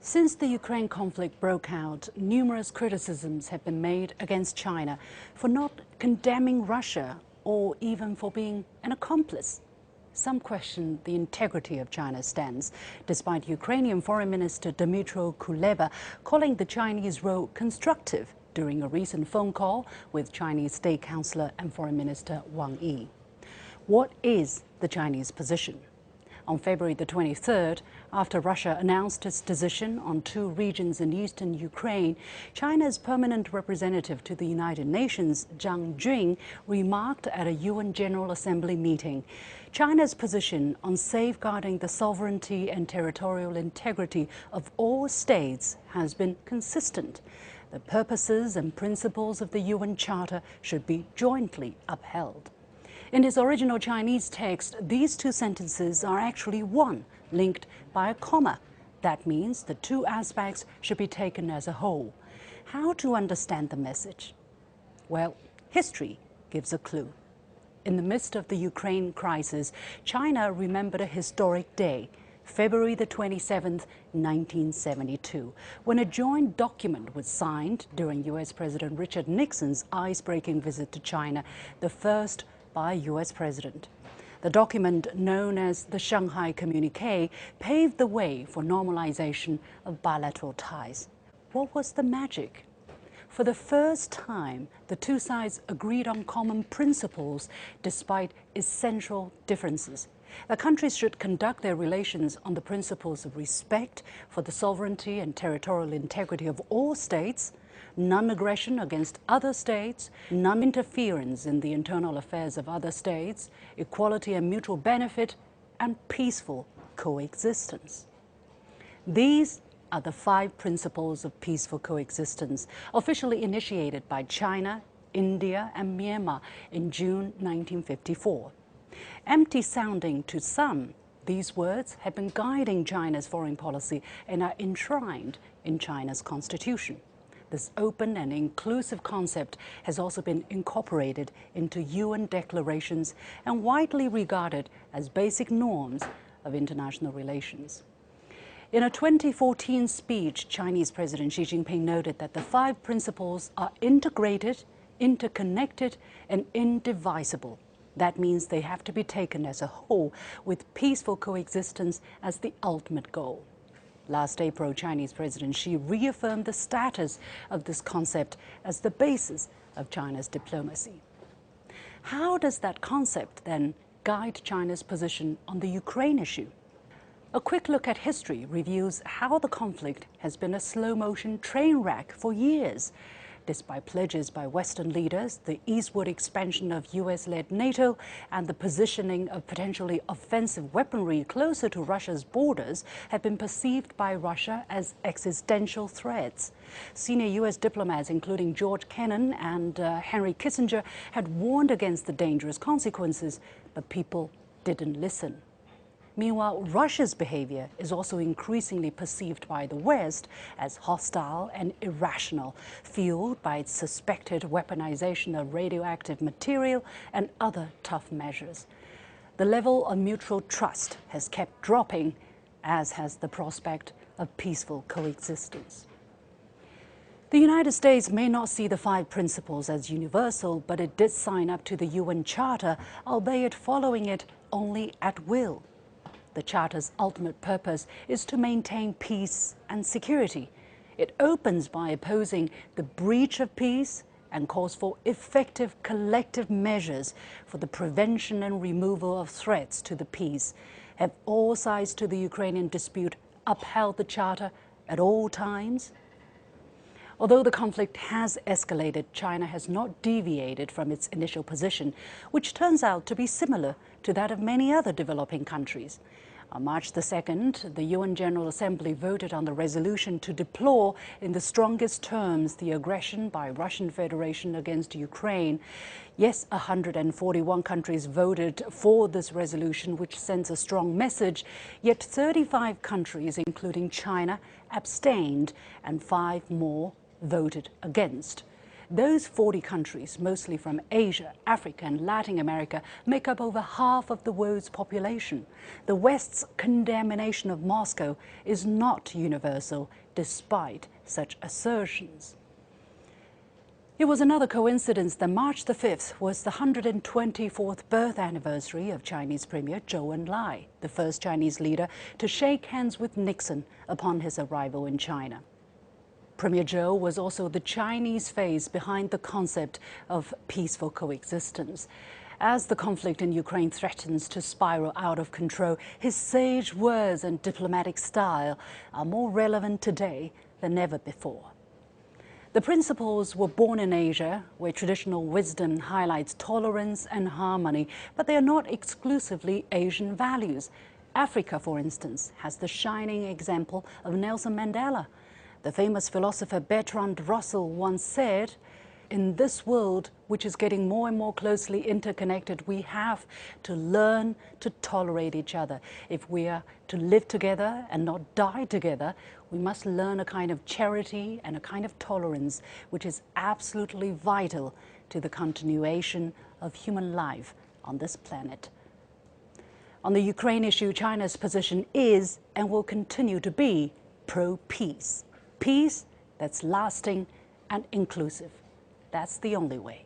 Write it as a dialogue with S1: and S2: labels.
S1: Since the Ukraine conflict broke out, numerous criticisms have been made against China for not condemning Russia or even for being an accomplice. Some question the integrity of China's stance, despite Ukrainian Foreign Minister Dmytro Kuleba calling the Chinese role constructive during a recent phone call with Chinese State Councillor and Foreign Minister Wang Yi. What is the Chinese position? On February the 23rd, after Russia announced its decision on two regions in eastern Ukraine, China's permanent representative to the United Nations, Zhang Jun, remarked at a UN General Assembly meeting, China's position on safeguarding the sovereignty and territorial integrity of all states has been consistent. The purposes and principles of the UN Charter should be jointly upheld. In his original Chinese text, these two sentences are actually one, linked by a comma. That means the two aspects should be taken as a whole. How to understand the message? Well, history gives a clue. In the midst of the Ukraine crisis, China remembered a historic day, February the 27th, 1972, when a joint document was signed during U.S. President Richard Nixon's ice-breaking visit to China, the first by U.S. President. The document, known as the Shanghai Communique, paved the way for normalization of bilateral ties. What was the magic? For the first time, the two sides agreed on common principles despite essential differences. The countries should conduct their relations on the principles of respect for the sovereignty and territorial integrity of all states, non-aggression against other states, non-interference in the internal affairs of other states, equality and mutual benefit, and peaceful coexistence. These are the 5 principles of peaceful coexistence, officially initiated by China, India, and Myanmar in June 1954. Empty sounding to some, these words have been guiding China's foreign policy and are enshrined in China's constitution. This open and inclusive concept has also been incorporated into UN declarations and widely regarded as basic norms of international relations. In a 2014 speech, Chinese President Xi Jinping noted that the 5 principles are integrated, interconnected, and indivisible. That means they have to be taken as a whole, with peaceful coexistence as the ultimate goal. Last April, Chinese President Xi reaffirmed the status of this concept as the basis of China's diplomacy. How does that concept then guide China's position on the Ukraine issue? A quick look at history reveals how the conflict has been a slow-motion train wreck for years. Despite pledges by Western leaders, the eastward expansion of US-led NATO and the positioning of potentially offensive weaponry closer to Russia's borders have been perceived by Russia as existential threats. Senior US diplomats, including George Kennan and Henry Kissinger, had warned against the dangerous consequences, but people didn't listen. Meanwhile, Russia's behavior is also increasingly perceived by the West as hostile and irrational, fueled by its suspected weaponization of radioactive material and other tough measures. The level of mutual trust has kept dropping, as has the prospect of peaceful coexistence. The United States may not see the 5 principles as universal, but it did sign up to the UN Charter, albeit following it only at will. The Charter's ultimate purpose is to maintain peace and security. It opens by opposing the breach of peace and calls for effective collective measures for the prevention and removal of threats to the peace. Have all sides to the Ukrainian dispute upheld the Charter at all times? Although the conflict has escalated, China has not deviated from its initial position, which turns out to be similar to that of many other developing countries. On March the 2nd, the UN General Assembly voted on the resolution to deplore in the strongest terms the aggression by Russian Federation against Ukraine. Yes, 141 countries voted for this resolution, which sends a strong message, yet 35 countries, including China, abstained, and 5 more voted against. Those 40 countries, mostly from Asia, Africa and Latin America, make up over half of the world's population. The West's condemnation of Moscow is not universal, despite such assertions. It was another coincidence that March the 5th was the 124th birth anniversary of Chinese Premier Zhou Enlai, the first Chinese leader to shake hands with Nixon upon his arrival in China. Premier Zhou was also the Chinese face behind the concept of peaceful coexistence. As the conflict in Ukraine threatens to spiral out of control, his sage words and diplomatic style are more relevant today than ever before. The principles were born in Asia, where traditional wisdom highlights tolerance and harmony, but they are not exclusively Asian values. Africa, for instance, has the shining example of Nelson Mandela. The famous philosopher Bertrand Russell once said, "In this world, which is getting more and more closely interconnected, we have to learn to tolerate each other. If we are to live together and not die together, we must learn a kind of charity and a kind of tolerance, which is absolutely vital to the continuation of human life on this planet." On the Ukraine issue, China's position is and will continue to be pro-peace. Peace that's lasting and inclusive. That's the only way.